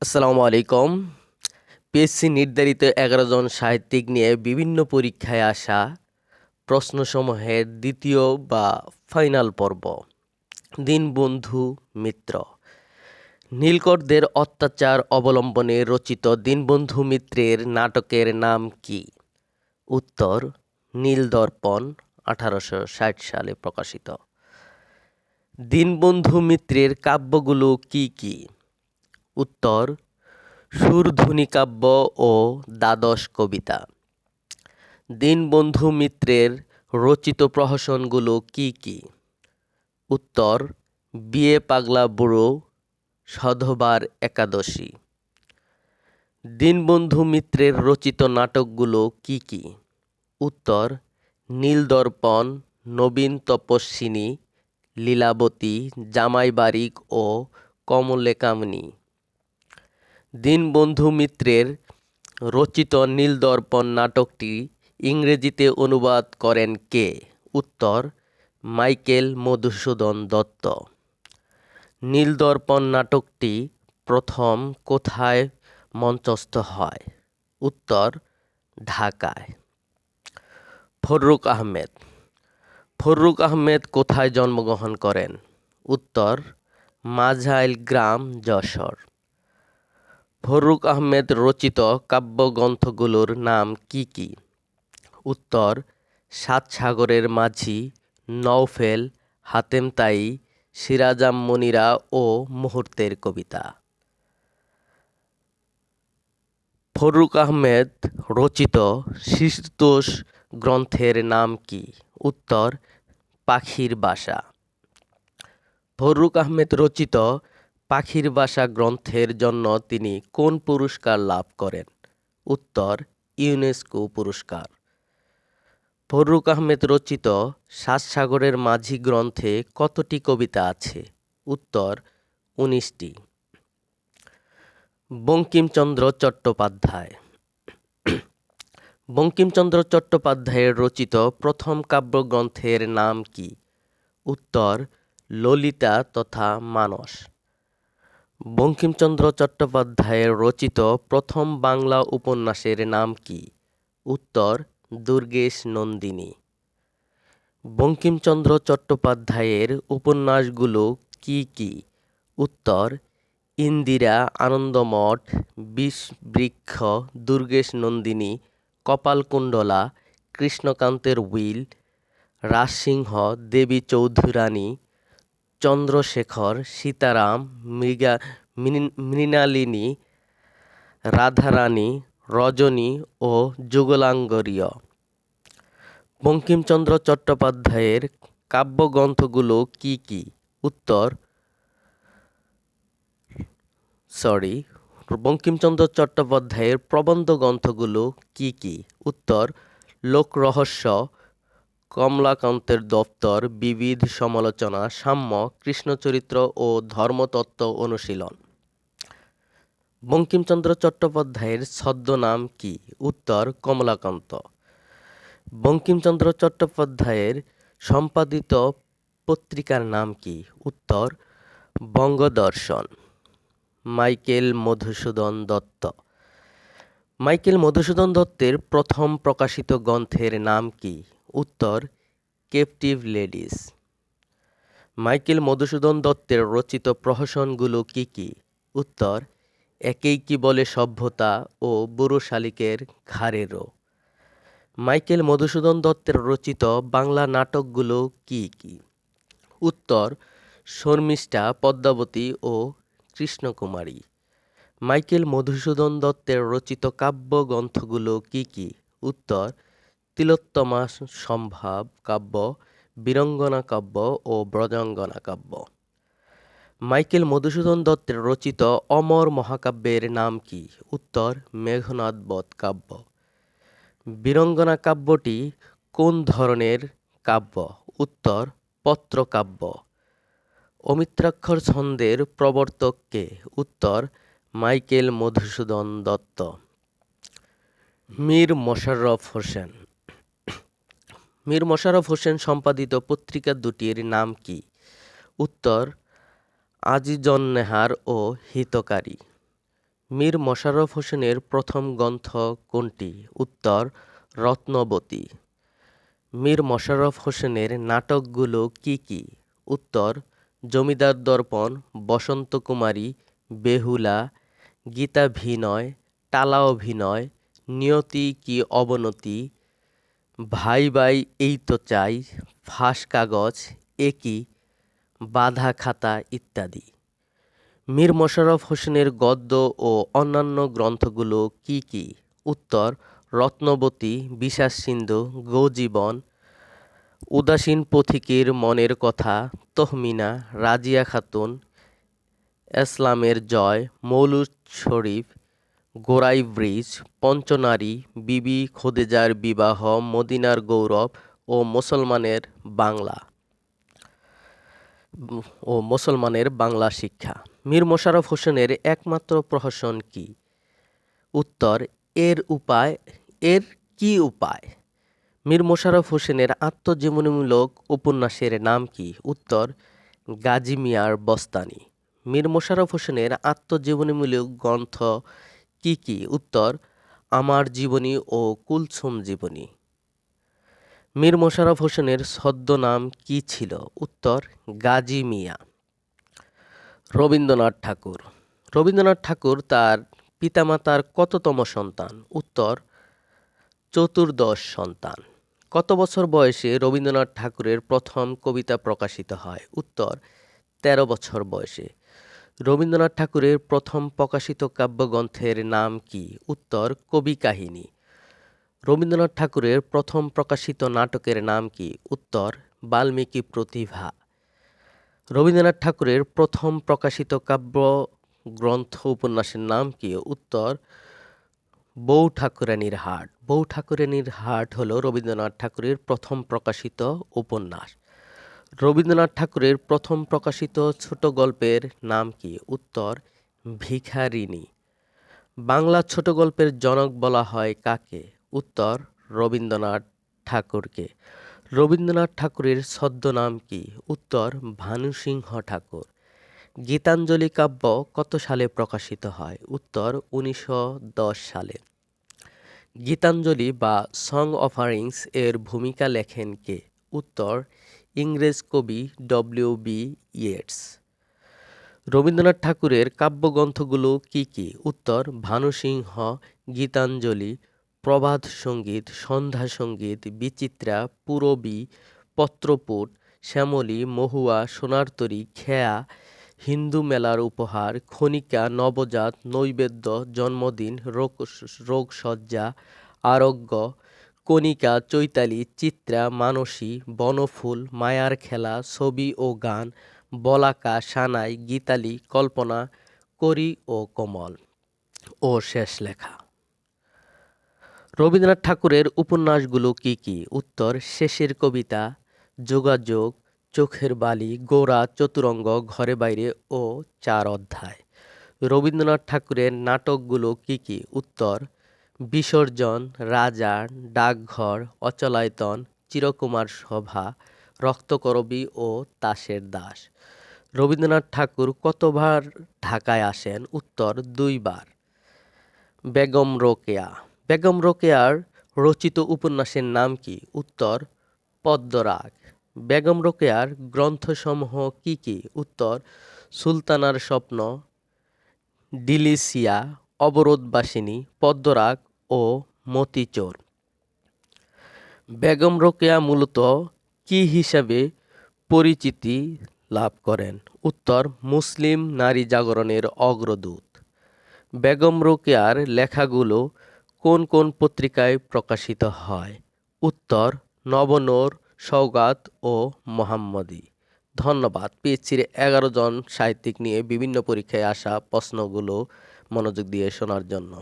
আসসালামু আলাইকুম। পিএসসি নির্ধারিত ১১ জন সাহিত্যিক নিয়ে বিভিন্ন পরীক্ষায় আসা প্রশ্নসমূহের দ্বিতীয় বা ফাইনাল পর্ব। দীনবন্ধু মিত্র। নীলকরদের অত্যাচার অবলম্বনে রচিত দীনবন্ধু মিত্রের নাটকের নাম কি? উত্তর নীলদর্পণ, ১৮৬০ সালে প্রকাশিত। দীনবন্ধু মিত্রের কাব্যগুলো কি কি? উত্তর সুরধুনী কাব্য ও দ্বাদশ কবিতা। দীনবন্ধু মিত্রের রচিত প্রহসনগুলো কি কি? উত্তর বিয়ে পাগলা বুড়ো, সধবার একাদশী। দীনবন্ধু মিত্রের রচিত নাটকগুলো কি কি? উত্তর নীলদর্পণ, নবীন তপস্বিনী, লীলাবতী, জামাই বারিক ও কমলে কামিনী। দীনবন্ধু মিত্রের রচিত নীলদর্পণ নাটকটি ইংরেজিতে অনুবাদ করেন কে? উত্তর মাইকেল মধুসূদন দত্ত। নীলদর্পণ নাটকটি প্রথম কোথায় মঞ্চস্থ হয়? উত্তর ঢাকায়। ফররুখ আহমেদ। ফররুখ আহমেদ কোথায় জন্মগ্রহণ করেন? উত্তর মাঝাইল গ্রাম, যশোর। ফররুখ আহমেদ রচিত কাব্যগ্রন্থগুলোর নাম কি কি? উত্তর সাত সাগরের মাঝি, নওফেল, হাতেম তাই, সিরাজাম মনিরা ও মুহূর্তের কবিতা। ফররুখ আহমেদ রচিত শিশুতোষ গ্রন্থের নাম কি? উত্তর পাখির বাসা। ফররুখ আহমেদ রচিত পাখির বাসা গ্রন্থের জন্য তিনি কোন পুরস্কার লাভ করেন? উত্তর ইউনেস্কো পুরস্কার। ফররুখ আহমেদ রচিত সাত সাগরের মাঝি গ্রন্থে কতটি কবিতা আছে? উত্তর ১৯টি। বঙ্কিমচন্দ্র চট্টোপাধ্যায়। বঙ্কিমচন্দ্র চট্টোপাধ্যায়ের রচিত প্রথম কাব্যগ্রন্থের নাম কি? উত্তর ললিতা তথা মানস। বঙ্কিমচন্দ্র চট্টোপাধ্যায়ের রচিত প্রথম বাংলা উপন্যাসের নাম কি? উত্তর দুর্গেশ নন্দিনী। বঙ্কিমচন্দ্র চট্টোপাধ্যায়ের উপন্যাসগুলো কি কি? উত্তর ইন্দিরা, আনন্দমঠ, বিষবৃক্ষ, দুর্গেশ নন্দিনী, কপালকুণ্ডলা, কৃষ্ণকান্তের উইল, রাজসিংহ, দেবী চৌধুরানী, চন্দ্রশেখর, সীতারাম, মৃণালিনী, রাধারানী, রজনী ও যুগলাঙ্গরীয়। বঙ্কিমচন্দ্র চট্টোপাধ্যায়ের কাব্যগ্রন্থগুলো কি কি? উত্তর বঙ্কিমচন্দ্র চট্টোপাধ্যায়ের প্রবন্ধ গ্রন্থগুলো কি কি? উত্তর লোকরহস্য, কমলাকান্তের দপ্তর, বিবিধ সমালোচনা, সাম্য, কৃষ্ণচরিত্র ও ধর্মতত্ত্ব অনুশীলন। বঙ্কিমচন্দ্র চট্টোপাধ্যায়ের ছদ্মনাম কি? উত্তর কমলাকান্ত। বঙ্কিমচন্দ্র চট্টোপাধ্যায়ের সম্পাদিত পত্রিকার নাম কি? উত্তর বঙ্গদর্শন। মাইকেল মধুসূদন দত্ত। মাইকেল মধুসূদন দত্তের প্রথম প্রকাশিত গ্রন্থের নাম কি? উত্তর কেপটিভ লেডিস। মাইকেল মধুসূদন দত্তের রচিত প্রহসনগুলো কি কি? উত্তর একেই কি বলে সভ্যতা ও বুড়ো শালিকের ঘাড়েরও। মাইকেল মধুসূদন দত্তের রচিত বাংলা নাটকগুলো কি কি? উত্তর শর্মিষ্ঠা, পদ্মাবতী ও কৃষ্ণকুমারী। মাইকেল মধুসূদন দত্তের রচিত কাব্যগ্রন্থগুলো কি কি? উত্তর তিলোত্তমা সম্ভব কাব্য, বীরঙ্গনা কাব্য ও ব্রজাঙ্গনা কাব্য। মাইকেল মধুসূদন দত্তের রচিত অমর মহাকাব্যের নাম কি? উত্তর মেঘনাদ বধ কাব্য। বীরঙ্গনা কাব্যটি কোন ধরনের কাব্য? উত্তর পত্রকাব্য। অমিত্রাক্ষর ছন্দের প্রবর্তক কে? উত্তর মাইকেল মধুসূদন দত্ত। মীর মশাররফ হোসেন। মীর মশাররফ হোসেন সম্পাদিত পত্রিকা দুটির নাম কি? উত্তর আজিজন্নেহার ও হিতকারী। মীর মশাররফ হোসেনের প্রথম গ্রন্থ কোনটি? উত্তর রত্নবতী। মীর মশাররফ হোসেনের নাটকগুলো কি কি? উত্তর জমিদার দর্পণ, বসন্ত কুমারী, বেহুলা, গীতাভিনয়, টালা অভিনয়, নিয়তি কি অবনতি, ভাই ভাই এই তো চাই, ফাঁস কাগজ, একি, বাঁধা খাতা ইত্যাদি। মীর মশাররফ হোসেনের গদ্য ও অন্যান্য গ্রন্থগুলো কি কি? উত্তর রত্নবতী, বিষাদ সিন্ধু, গৌজীবন, উদাসীন পথিকের মনের কথা, তহমিনা, রাজিয়া খাতুন, ইসলামের জয়, মৌলুদ শরীফ, গোরাই ব্রিজ, পঞ্চনারী, বিবি খোদেজার বিবাহ, মদিনার গৌরব ও মুসলমানের বাংলা শিক্ষা। মীর মশাররফ হোসেনের একমাত্র প্রহসন কি? উত্তর এর কি উপায়? মীর মশাররফ হোসেনের আত্মজীবনীমূলক উপন্যাসের নাম কি? উত্তর গাজী মিয়ার বস্তানি। মীর মশাররফ হোসেনের আত্মজীবনীমূলক গ্রন্থ কি কি? উত্তর আমার জীবনী ও কুলসুম জীবনী। মীর মশাররফ হোসেনের ছদ্মনাম কি ছিল? উত্তর গাজী মিয়া। রবীন্দ্রনাথ ঠাকুর। রবীন্দ্রনাথ ঠাকুর তার পিতামাতার কততম সন্তান? উত্তর চতুর্দশ সন্তান। কত বছর বয়সে রবীন্দ্রনাথ ঠাকুরের প্রথম কবিতা প্রকাশিত হয়? উত্তর ১৩ বছর বয়সে। রবীন্দ্রনাথ ঠাকুরের প্রথম প্রকাশিত কাব্যগ্রন্থের নাম কি? উত্তর কবি কাহিনী। রবীন্দ্রনাথ ঠাকুরের প্রথম প্রকাশিত নাটকের নাম কি? উত্তর বাল্মীকি প্রতিভা। রবীন্দ্রনাথ ঠাকুরের প্রথম প্রকাশিত কাব্যগ্রন্থ উপন্যাসের নাম কি? উত্তর বউ ঠাকুরানীর হাট। বউ ঠাকুরানীর হাট হল রবীন্দ্রনাথ ঠাকুরের প্রথম প্রকাশিত উপন্যাস। রবীন্দ্রনাথ ঠাকুরের প্রথম প্রকাশিত ছোট গল্পের নাম কি? উত্তর ভিখারিণী। বাংলা ছোট গল্পের জনক বলা হয় কাকে? উত্তর রবীন্দ্রনাথ ঠাকুরকে। রবীন্দ্রনাথ ঠাকুরের ছদ্মনাম কি? উত্তর ভানুসিংহ ঠাকুর। গীতাঞ্জলি কাব্য কত সালে প্রকাশিত হয়? উত্তর ১৯১০ সালে। গীতাঞ্জলি বা সং অফারিংস এর ভূমিকা লেখেন কে? উত্তর ইংরেজ কবি ডব্লিউ.বি. ইয়েটস। রবীন্দ্রনাথ ঠাকুরের কাব্যগ্রন্থগুলো কি কি? উত্তর ভানুসিংহ, গীতাঞ্জলি, প্রভাত সঙ্গীত, সন্ধ্যা সঙ্গীত, বিচিত্রা, পূরবী, পত্রপুট, শ্যামলী, মহুয়া, সোনারতরী, খেয়া, হিন্দু মেলার উপহার, খনিকা, নবজাত, নৈবেদ্য, জন্মদিন, রোগশয্যা, আরোগ্য, কণিকা, চৈতালি, চিত্রা, মানসী, বনফুল, মায়ার খেলা, ছবি ও গান, বলাকা, সানাই, গীতালি, কল্পনা, করি ও কমল ও শেষ লেখা। রবীন্দ্রনাথ ঠাকুরের উপন্যাসগুলো কি কি? উত্তর শেষের কবিতা, যোগাযোগ, চোখের বালি, গোরা, চতুরঙ্গ, ঘরে বাইরে ও ৪ অধ্যায়। রবীন্দ্রনাথ ঠাকুরের নাটকগুলো কি কি? উত্তর বিসর্জন, রাজা, ডাকঘর, অচলায়তন, চিরকুমার সভা, রক্তকরবী ও তাসের দাস। রবীন্দ্রনাথ ঠাকুর কতবার ঢাকায় আসেন? উত্তর ২ বার। বেগম রোকেয়া। বেগম রোকেয়ার রচিত উপন্যাসের নাম কি? উত্তর পদ্মরাগ। বেগম রোকেয়ার গ্রন্থসমূহ কি কি? উত্তর সুলতানার স্বপ্ন, ডিলিসিয়া, অবরোধবাসিনী, পদ্মরাগ ও মতিচোর। বেগম রোকেয়া মূলত কি হিসাবে পরিচিতি লাভ করেন? উত্তর মুসলিম নারী জাগরণের অগ্রদূত। বেগম রোকেয়ার লেখাগুলো কোন কোন পত্রিকায় প্রকাশিত হয়? উত্তর নবনূর, সওগাত ও মোহাম্মদী। ধন্যবাদ। পিএসসির ১১ জন সাহিত্যিক নিয়ে বিভিন্ন পরীক্ষায় আসা প্রশ্নগুলো মনোযোগ দিয়ে শোনার জন্য।